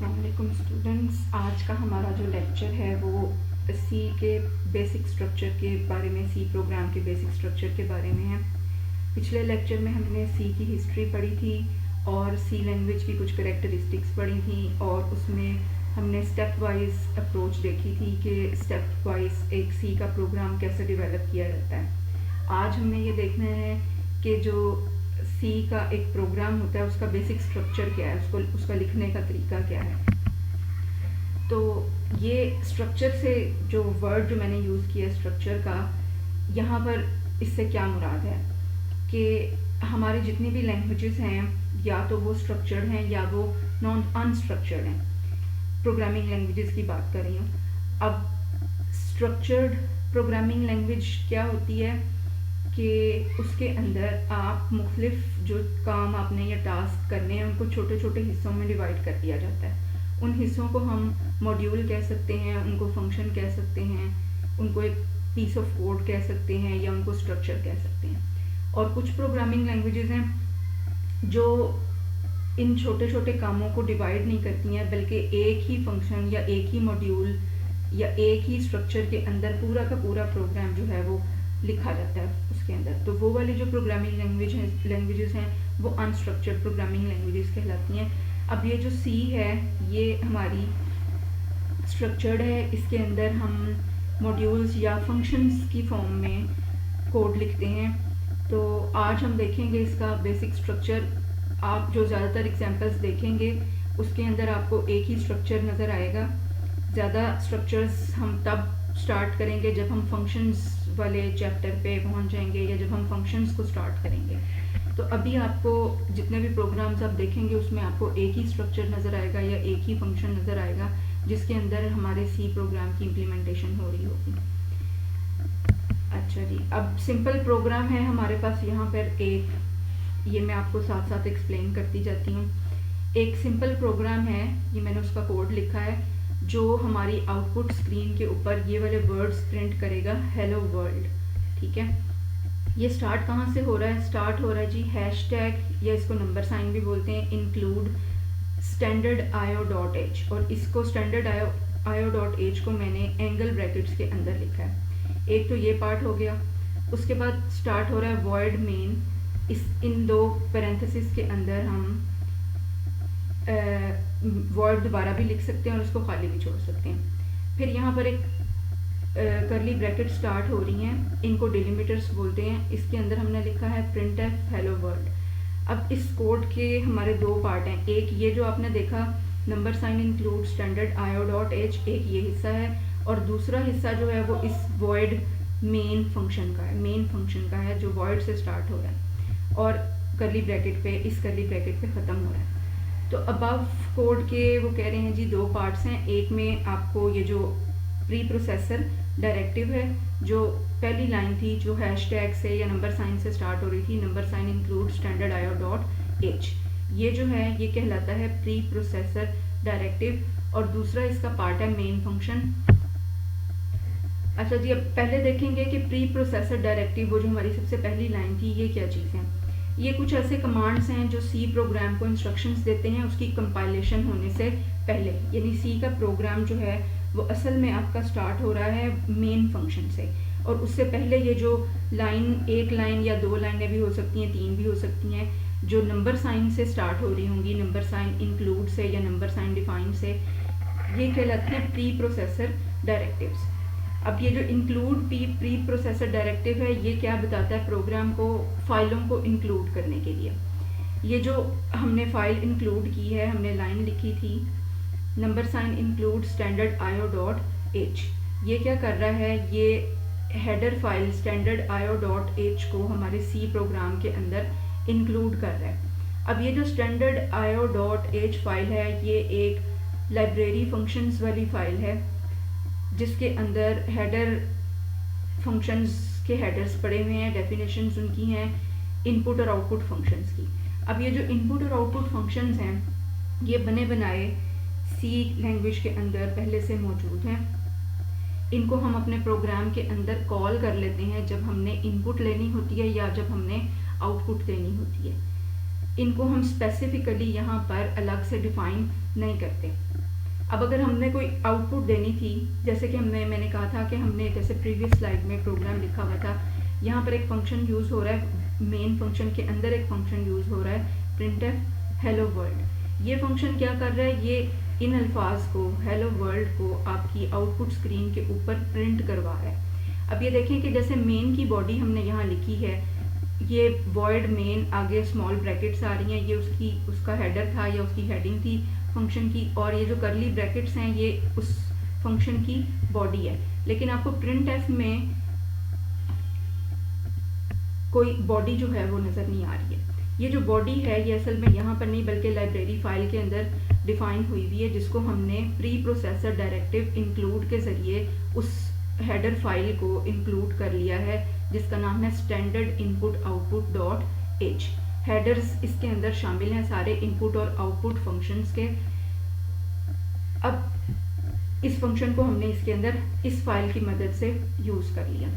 अस्सलाम वालेकुम स्टूडेंट्स। आज का हमारा जो लेक्चर है वो सी के बेसिक स्ट्रक्चर के बारे में, सी प्रोग्राम के बेसिक स्ट्रक्चर के बारे में है। पिछले लेक्चर में हमने सी की हिस्ट्री पढ़ी थी और सी लैंग्वेज की कुछ करेक्टरिस्टिक्स पढ़ी थी और उसमें हमने स्टेप वाइज अप्रोच देखी थी कि स्टेप वाइज एक सी का प्रोग्राम कैसे डेवलप किया जाता है। आज हमें ये देखना है कि जो सी का एक प्रोग्राम होता है उसका बेसिक स्ट्रक्चर क्या है, उसका लिखने का तरीका क्या है। तो ये स्ट्रक्चर से जो वर्ड जो मैंने यूज़ किया स्ट्रक्चर का, यहाँ पर इससे क्या मुराद है कि हमारी जितनी भी लैंग्वेजेस हैं या तो वो स्ट्रक्चर्ड हैं या वो नॉन अनस्ट्रक्चर्ड हैं। प्रोग्रामिंग लैंग्वेजेस की बात कर रही हूँ। अब स्ट्रक्चर्ड प्रोग्रामिंग लैंग्वेज क्या होती है कि उसके अंदर आप मुख्तलिफ जो काम आपने या टास्क करने हैं उनको छोटे छोटे हिस्सों में डिवाइड कर दिया जाता है। उन हिस्सों को हम मॉड्यूल कह सकते हैं, उनको फंक्शन कह सकते हैं, उनको एक पीस ऑफ कोड कह सकते हैं या उनको स्ट्रक्चर कह सकते हैं। और कुछ प्रोग्रामिंग लैंग्वेजेस हैं जो इन छोटे छोटे कामों को डिवाइड नहीं करती हैं, बल्कि एक ही फंक्शन या एक ही मॉड्यूल या एक ही स्ट्रक्चर के अंदर पूरा का पूरा प्रोग्राम जो है वो लिखा जाता है उसके अंदर। तो वो वाली जो प्रोग्रामिंग लैंग्वेजेस हैं वो अनस्ट्रक्चर्ड प्रोग्रामिंग लैंग्वेजेस कहलाती हैं। अब ये जो सी है ये हमारी स्ट्रक्चर्ड है, इसके अंदर हम मॉड्यूल्स या फंक्शंस की फॉर्म में कोड लिखते हैं। तो आज हम देखेंगे इसका बेसिक स्ट्रक्चर। आप जो ज़्यादातर एग्जांपल्स देखेंगे उसके अंदर आपको एक ही स्ट्रक्चर नज़र आएगा। ज़्यादा स्ट्रक्चर्स हम तब स्टार्ट करेंगे जब हम फंक्शंस वाले चैप्टर पे पहुंच जाएंगे या जब हम फंक्शंस को स्टार्ट करेंगे। तो अभी आपको जितने भी प्रोग्राम्स आप देखेंगे उसमें आपको एक ही स्ट्रक्चर नज़र आएगा या एक ही फंक्शन नज़र आएगा जिसके अंदर हमारे सी प्रोग्राम की इम्प्लीमेंटेशन हो रही होगी। अच्छा जी, अब सिंपल प्रोग्राम है हमारे पास यहाँ पर एक, ये मैं आपको साथ साथ एक्सप्लेन करती जाती हूँ। एक सिंपल प्रोग्राम है, ये मैंने उसका कोड लिखा है जो हमारी आउटपुट स्क्रीन के ऊपर ये वाले वर्ड्स प्रिंट करेगा, हेलो वर्ल्ड। ठीक है, ये स्टार्ट कहाँ से हो रहा है? स्टार्ट हो रहा है जी हैशटैग, या इसको नंबर साइन भी बोलते हैं, इंक्लूड standardIO.h, और इसको standardIO.h को मैंने एंगल ब्रैकेट्स के अंदर लिखा है। एक तो ये पार्ट हो गया। उसके बाद स्टार्ट हो रहा है void main, इन दो पैरेंथेसिस के अंदर हम वर्ड दोबारा भी लिख सकते हैं और उसको खाली भी छोड़ सकते हैं। फिर यहाँ पर एक करली ब्रैकेट स्टार्ट हो रही हैं, इनको डिलिमिटर्स बोलते हैं। इसके अंदर हमने लिखा है printf हेलो वर्ल्ड। अब इस कोड के हमारे दो पार्ट हैं, एक ये जो आपने देखा नंबर साइन इंक्लूड standardIO.h, एक ये हिस्सा है, और दूसरा हिस्सा जो है वो इस void मेन फंक्शन का है, मेन फंक्शन का है जो void से स्टार्ट हो रहा है और करली ब्रैकेट पे, इस करली ब्रैकेट पे ख़त्म हो रहा है। तो अबव कोड के वो कह रहे हैं जी दो पार्ट्स हैं। एक में आपको ये जो प्री प्रोसेसर डायरेक्टिव है, जो पहली लाइन थी जो हैशटैग से या नंबर साइन से स्टार्ट हो रही थी, नंबर साइन इंक्लूड standardIO.h, ये जो है ये कहलाता है प्री प्रोसेसर डायरेक्टिव, और दूसरा इसका पार्ट है मेन फंक्शन। अच्छा जी, अब पहले देखेंगे कि प्री प्रोसेसर डायरेक्टिव, वो जो हमारी सबसे पहली लाइन थी, ये क्या चीज़ है। ये कुछ ऐसे कमांड्स हैं जो सी प्रोग्राम को इंस्ट्रक्शंस देते हैं उसकी कंपाइलेशन होने से पहले। यानी सी का प्रोग्राम जो है वो असल में आपका स्टार्ट हो रहा है मेन फंक्शन से, और उससे पहले ये जो लाइन, एक लाइन या दो लाइनें भी हो सकती हैं, तीन भी हो सकती हैं, जो नंबर साइन से स्टार्ट हो रही होंगी, नंबर साइन इंक्लूड से या नंबर साइन डिफाइन से, ये कहलाते हैं प्री प्रोसेसर डायरेक्टिव्स। अब ये जो इंक्लूड प्री प्रोसेसर डायरेक्टिव है ये क्या बताता है प्रोग्राम को फाइलों को इंक्लूड करने के लिए। ये जो हमने फाइल इंक्लूड की है, हमने लाइन लिखी थी नंबर साइन इंक्लूड standardIO.h, ये क्या कर रहा है, ये हेडर फाइल standardIO.h को हमारे सी प्रोग्राम के अंदर इंक्लूड कर रहा है। अब ये जो standardIO.h फाइल है ये एक लाइब्रेरी फंक्शंस वाली फाइल है जिसके अंदर हेडर फंक्शंस के हेडर्स पड़े हुए हैं, डेफिनेशंस उनकी हैं, इनपुट और आउटपुट फंक्शंस की। अब ये जो इनपुट और आउटपुट फंक्शंस हैं ये बने बनाए सी लैंग्वेज के अंदर पहले से मौजूद हैं। इनको हम अपने प्रोग्राम के अंदर कॉल कर लेते हैं जब हमने इनपुट लेनी होती है या जब हमने आउटपुट देनी होती है। इनको हम स्पेसिफिकली यहाँ पर अलग से डिफाइन नहीं करते। अब अगर हमने कोई आउटपुट देनी थी, जैसे कि मैंने कहा था कि हमने जैसे प्रीवियस स्लाइड में प्रोग्राम लिखा हुआ था, यहाँ पर एक फंक्शन यूज़ हो रहा है, मेन फंक्शन के अंदर एक फंक्शन यूज़ हो रहा है printf हेलो वर्ल्ड। ये फंक्शन क्या कर रहा है, ये इन अल्फाज को, हेलो वर्ल्ड को आपकी आउटपुट स्क्रीन के ऊपर प्रिंट करवा रहा है। अब ये देखें कि जैसे मेन की बॉडी हमने यहाँ लिखी है, ये वॉइड मेन, आगे स्मॉल ब्रैकेट्स आ रही हैं, ये उसका हेडर था या उसकी हेडिंग थी फंक्शन की, और ये जो करली ब्रैकेट्स हैं ये उस फंक्शन की बॉडी है। लेकिन आपको printf में कोई बॉडी जो है वो नज़र नहीं आ रही है। ये जो बॉडी है ये असल में यहाँ पर नहीं बल्कि लाइब्रेरी फाइल के अंदर डिफाइन हुई हुई है, जिसको हमने प्री प्रोसेसर डायरेक्टिव इंक्लूड के ज़रिए उस हेडर फाइल को इंक्लूड कर लिया है, जिसका नाम है standard input output dot H. Headers इसके अंदर शामिल हैं सारे इनपुट और आउटपुट फंक्शंस के। अब इस फंक्शन को हमने इसके अंदर इस फाइल की मदद से यूज़ कर लिया।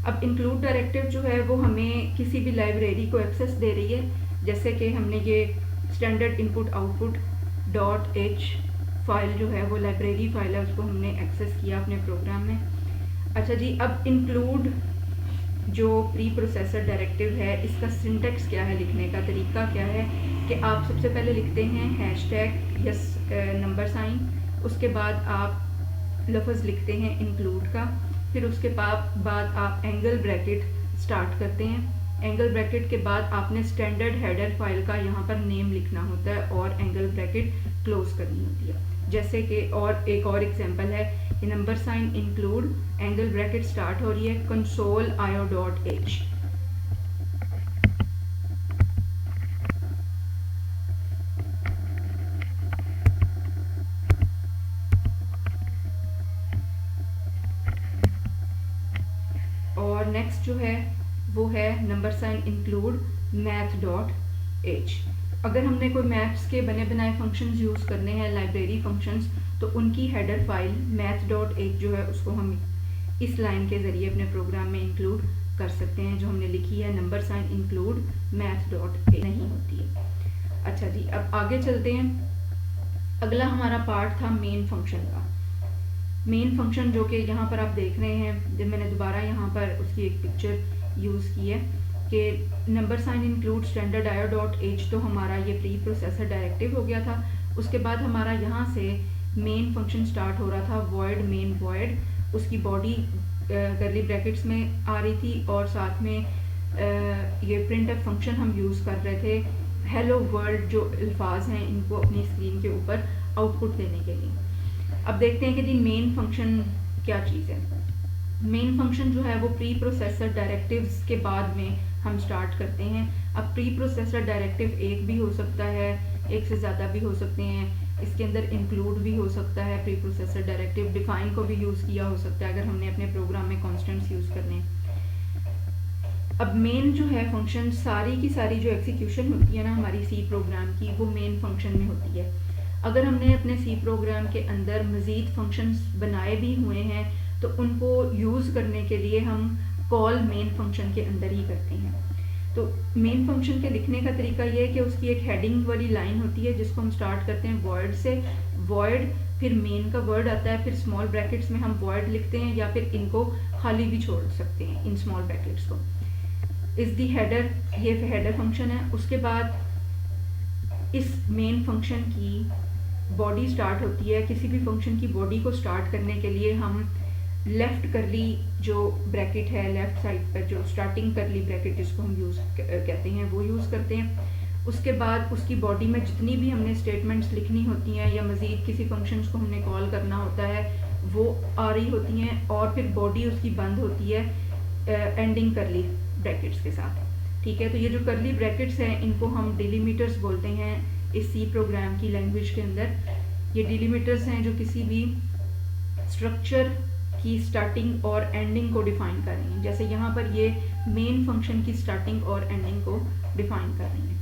अब इंक्लूड डायरेक्टिव जो है वो हमें किसी भी लाइब्रेरी को एक्सेस दे रही है, जैसे कि हमने ये standard input output dot H file जो है वो लाइब्रेरी फाइल है, उसको हमने एक्सेस किया अपने प्रोग्राम में। अच्छा जी, अब इंक्लूड जो प्री प्रोसेसर डायरेक्टिव है इसका सिंटेक्स क्या है, लिखने का तरीका क्या है कि आप सबसे पहले लिखते हैं हैशटैग या नंबर साइन, उसके बाद आप लफ्ज़ लिखते हैं इंक्लूड का, फिर उसके बाद आप एंगल ब्रैकेट स्टार्ट करते हैं। एंगल ब्रैकेट के बाद आपने स्टैंडर्ड हेडर फाइल का यहाँ पर नेम लिखना होता है और एंगल ब्रैकेट क्लोज करनी होती है। जैसे कि और एक और एग्जांपल है, ये number sign include angle bracket start हो रही है console.io.h। और नेक्स्ट जो है वो है नंबर साइन इंक्लूड math.h। अगर हमने कोई मैथ्स के बने बनाए फंक्शंस यूज़ करने हैं, लाइब्रेरी फंक्शंस, तो उनकी हेडर फाइल math.h जो है उसको हम इस लाइन के ज़रिए अपने प्रोग्राम में इंक्लूड कर सकते हैं, जो हमने लिखी है नंबर साइन इंक्लूड math.h नहीं होती है। अच्छा जी, अब आगे चलते हैं। अगला हमारा पार्ट था मेन फंक्शन का। मेन फंक्शन जो कि यहाँ पर आप देख रहे हैं, जब मैंने दोबारा यहाँ पर उसकी एक पिक्चर यूज़ की है कि number sign include standard io.h, तो हमारा ये प्री प्रोसेसर डायरेक्टिव हो गया था। उसके बाद हमारा यहाँ से मेन फंक्शन स्टार्ट हो रहा था, वॉइड मेन वॉइड, उसकी बॉडी करली ब्रैकेट्स में आ रही थी और साथ में ये printf फंक्शन हम यूज़ कर रहे थे हेलो वर्ल्ड जो अल्फाज हैं इनको अपनी स्क्रीन के ऊपर आउटपुट देने के लिए। अब देखते हैं कि जी मेन फंक्शन क्या चीज़ है। मेन फंक्शन जो है वो प्री प्रोसेसर डायरेक्टिव्स के बाद में हम स्टार्ट करते हैं। अब प्री प्रोसेसर डायरेक्टिव एक भी हो सकता है, एक से ज़्यादा भी हो सकते हैं, इसके अंदर इंक्लूड भी हो सकता है, प्री प्रोसेसर डायरेक्टिव डिफाइन को भी यूज़ किया हो सकता है अगर हमने अपने प्रोग्राम में कॉन्स्टेंट्स यूज़ करने हैं। अब मेन जो है फंक्शन, सारी की सारी जो एग्जीक्यूशन होती है ना हमारी सी प्रोग्राम की, वो मेन फंक्शन में होती है। अगर हमने अपने सी प्रोग्राम के अंदर मज़ीद फंक्शंस बनाए भी हुए हैं तो उनको यूज़ करने के लिए हम कॉल मेन फंक्शन के अंदर ही करते हैं। तो मेन फंक्शन के लिखने का तरीका ये है कि उसकी एक हेडिंग वाली लाइन होती है जिसको हम स्टार्ट करते हैं वॉइड से, वॉइड फिर मेन का वर्ड आता है, फिर स्मॉल ब्रैकेट्स में हम वॉइड लिखते हैं या फिर इनको खाली भी छोड़ सकते हैं इन स्मॉल ब्रैकेट्स को। इस दी हेडर, ये हेडर फंक्शन है। उसके बाद इस मेन फंक्शन की बॉडी स्टार्ट होती है। किसी भी फंक्शन की बॉडी को स्टार्ट करने के लिए हम लेफ़्ट करली जो ब्रैकेट है, लेफ़्ट साइड पर जो स्टार्टिंग करली ब्रैकेट जिसको हम यूज़ कहते हैं वो यूज़ करते हैं। उसके बाद उसकी बॉडी में जितनी भी हमने स्टेटमेंट्स लिखनी होती हैं या मज़ीद किसी फंक्शंस को हमने कॉल करना होता है वो आ रही होती हैं और फिर बॉडी उसकी बंद होती है एंडिंग करली ब्रैकेट्स के साथ। ठीक है, तो ये जो करली ब्रैकेट्स हैं इनको हम डिलीमीटर्स बोलते हैं इस सी प्रोग्राम की लैंग्वेज के अंदर। ये डिलीमीटर्स हैं जो किसी भी स्ट्रक्चर की स्टार्टिंग और एंडिंग को डिफाइन कर रही हैं। जैसे यहाँ पर ये मेन फंक्शन की स्टार्टिंग और एंडिंग को डिफाइन कर रही हैं।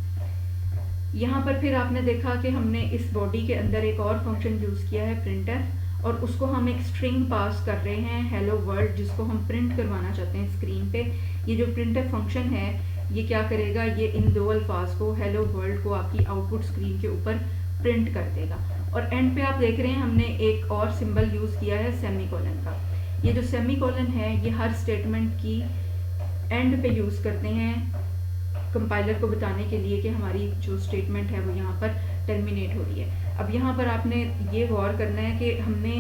यहाँ पर फिर आपने देखा कि हमने इस बॉडी के अंदर एक और फंक्शन यूज़ किया है printf, और उसको हम एक स्ट्रिंग पास कर रहे हैं हेलो वर्ल्ड, जिसको हम प्रिंट करवाना चाहते हैं स्क्रीन पे। ये जो printf फंक्शन है ये क्या करेगा, ये इन दो अल्फाज को, हेलो वर्ल्ड को, आपकी आउटपुट स्क्रीन के ऊपर प्रिंट कर देगा। और एंड पे आप देख रहे हैं हमने एक और सिंबल यूज़ किया है सेमी कॉलन का। ये जो सेमी कॉलन है ये हर स्टेटमेंट की एंड पे यूज़ करते हैं कंपाइलर को बताने के लिए कि हमारी जो स्टेटमेंट है वो यहाँ पर टर्मिनेट हो रही है। अब यहाँ पर आपने ये गौर करना है कि हमने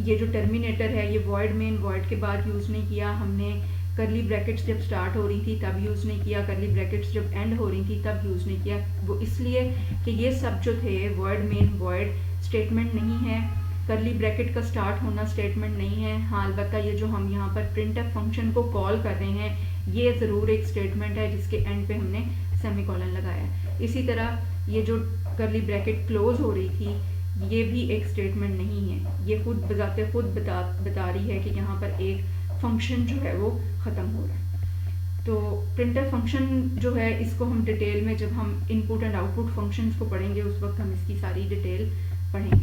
ये जो टर्मिनेटर है ये वॉइड मेन वॉइड के बाद यूज़ नहीं किया, हमने करली ब्रैकेट्स जब स्टार्ट हो रही थी तब यूज़ नहीं किया, करली ब्रैकेट्स जब एंड हो रही थी तब यूज़ नहीं किया। वो इसलिए कि ये सब जो थे वॉइड मेन वॉइड स्टेटमेंट नहीं है, करली ब्रैकेट का स्टार्ट होना स्टेटमेंट नहीं है। हाँ अलबत्ता ये जो हम यहाँ पर प्रिंटफ फंक्शन को कॉल कर रहे हैं ये ज़रूर एक स्टेटमेंट है जिसके एंड पे हमने सेमीकोलन लगाया। इसी तरह ये जो करली ब्रैकेट क्लोज हो रही थी ये भी एक स्टेटमेंट नहीं है, ये खुद बजाते खुद बता रही है कि यहाँ पर एक फंक्शन जो है वो ख़त्म हो रहा है। तो प्रिंटफ फंक्शन जो है इसको हम डिटेल में जब हम इनपुट एंड आउटपुट फंक्शंस को पढ़ेंगे उस वक्त हम इसकी सारी डिटेल पढ़ेंगे।